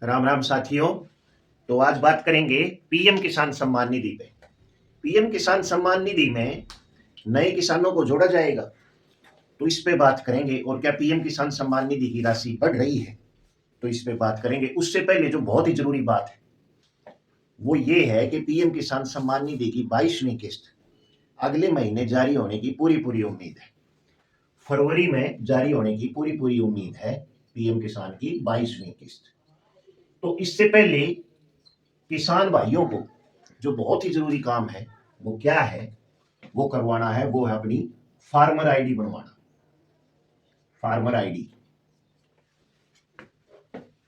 राम राम साथियों। तो आज बात करेंगे पीएम किसान सम्मान निधि पे। पीएम किसान सम्मान निधि में नए किसानों को जोड़ा जाएगा, तो इस पे बात करेंगे। और क्या पीएम किसान सम्मान निधि की राशि बढ़ रही है, तो इस पे बात करेंगे। उससे पहले जो बहुत ही जरूरी बात है वो ये है कि पीएम किसान सम्मान निधि की 22वीं किस्त अगले महीने जारी होने की पूरी पूरी उम्मीद है। फरवरी में जारी होने की पूरी पूरी उम्मीद है पीएम किसान की 22वीं किस्त। तो इससे पहले किसान भाइयों को जो बहुत ही जरूरी काम है वो क्या है, वो करवाना है। वो है अपनी फार्मर आईडी बनवाना। फार्मर आईडी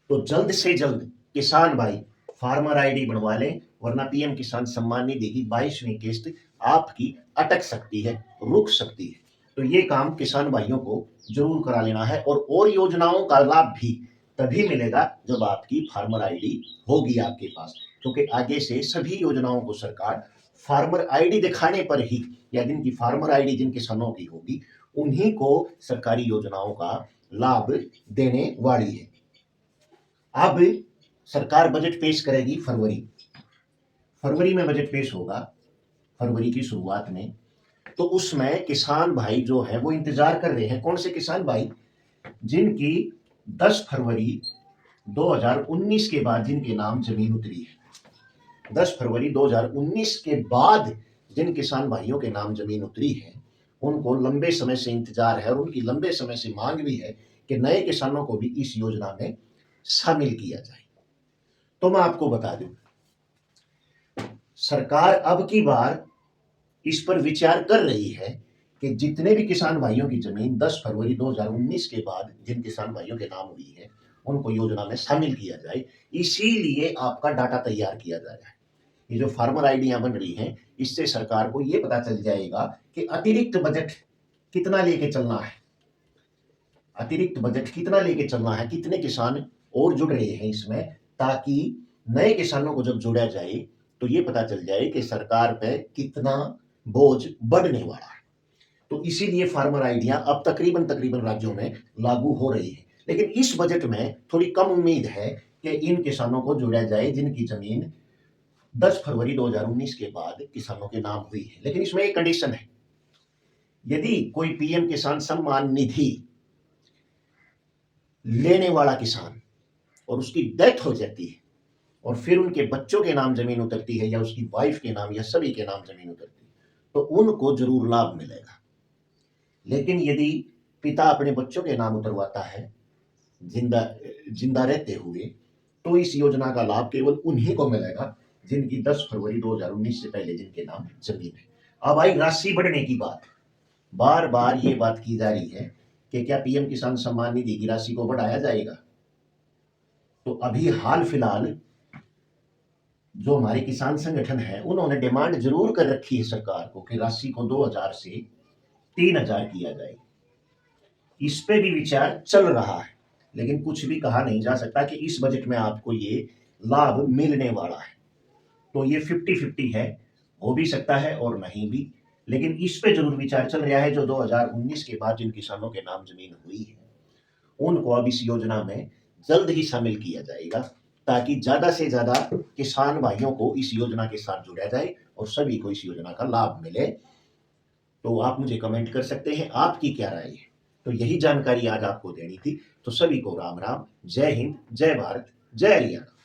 तो जल्द से जल्द किसान भाई फार्मर आईडी बनवा लें, वरना पीएम किसान सम्मान निधि की 22वीं किस्त आपकी अटक सकती है, रुक सकती है। तो ये काम किसान भाइयों को जरूर करा लेना है। और योजनाओं का लाभ भी तभी मिलेगा जब आपकी फार्मर आईडी होगी आपके पास, क्योंकि आगे से सभी योजनाओं को सरकार फार्मर आईडी दिखाने पर ही, या जिनकी फार्मर आईडी जिन किसानों की होगी उन्हीं को सरकारी योजनाओं का लाभ देने वाली है। अब सरकार बजट पेश करेगी फरवरी में बजट पेश होगा, फरवरी की शुरुआत में। तो उसमें किसान भाई जो है वो इंतजार कर रहे हैं। कौन से किसान भाई? जिनकी 10 फरवरी 2019 के बाद जिनके नाम जमीन उतरी है। 10 फरवरी 2019 के बाद जिन किसान भाइयों के नाम जमीन उतरी है उनको लंबे समय से इंतजार है, और उनकी लंबे समय से मांग भी है कि नए किसानों को भी इस योजना में शामिल किया जाए। तो मैं आपको बता दूं, सरकार अब की बार इस पर विचार कर रही है कि जितने भी किसान भाइयों की जमीन 10 फरवरी 2019 के बाद जिन किसान भाइयों के नाम हुई है उनको योजना में शामिल किया जाए। इसीलिए आपका डाटा तैयार किया जा रहा है। ये जो फार्मर आईडियां बन रही हैं, इससे सरकार को ये पता चल जाएगा कि अतिरिक्त बजट कितना लेके चलना है, अतिरिक्त बजट कितना लेके चलना है, कितने किसान और जुड़ रहे हैं इसमें, ताकि नए किसानों को जब जोड़ा जाए तो ये पता चल जाए कि सरकार पे कितना बोझ बढ़ने वाला है। तो इसीलिए फार्मर आइडिया अब तकरीबन तकरीबन राज्यों में लागू हो रही है। लेकिन इस बजट में थोड़ी कम उम्मीद है कि इन किसानों को जोड़ा जाए जिनकी जमीन 10 फरवरी 2019 के बाद किसानों के नाम हुई है। लेकिन इसमें एक कंडीशन है, यदि कोई पीएम किसान सम्मान निधि लेने वाला किसान और उसकी डेथ हो जाती है और फिर उनके बच्चों के नाम जमीन उतरती है, या उसकी वाइफ के नाम, या सभी के नाम जमीन उतरती है, तो उनको जरूर लाभ मिलेगा। लेकिन यदि पिता अपने बच्चों के नाम उतरवाता है जिंदा जिंदा रहते हुए, तो इस योजना का लाभ केवल उन्हीं को मिलेगा जिनकी 10 फरवरी 2019 से पहले जिनके नाम जमीन है। अब आई राशि बढ़ने की बात। बार बार ये बात की जा रही है कि क्या पीएम किसान सम्मान निधि की राशि को बढ़ाया जाएगा। तो अभी हाल फिलहाल जो हमारे किसान संगठन है उन्होंने डिमांड जरूर कर रखी है सरकार को कि राशि को 2000 से 3000 किया जाए। इस पे भी विचार चल रहा है, लेकिन कुछ भी कहा नहीं जा सकता कि इस बजट में आपको ये लाभ मिलने वाला है। तो ये 50-50 है, हो भी सकता है और नहीं भी। लेकिन इस पे जरूर विचार चल रहा है। जो 2019 के बाद जिन किसानों के नाम जमीन हुई है उनको अब इस योजना में जल्द ही शामिल किया जाएगा, ताकि ज्यादा से ज्यादा किसान भाइयों को इस योजना के साथ जोड़ा जाए और सभी को इस योजना का लाभ मिले। तो आप मुझे कमेंट कर सकते हैं आपकी क्या राय है। तो यही जानकारी आज आपको देनी थी। तो सभी को राम राम, जय हिंद, जय भारत, जय हरियाणा।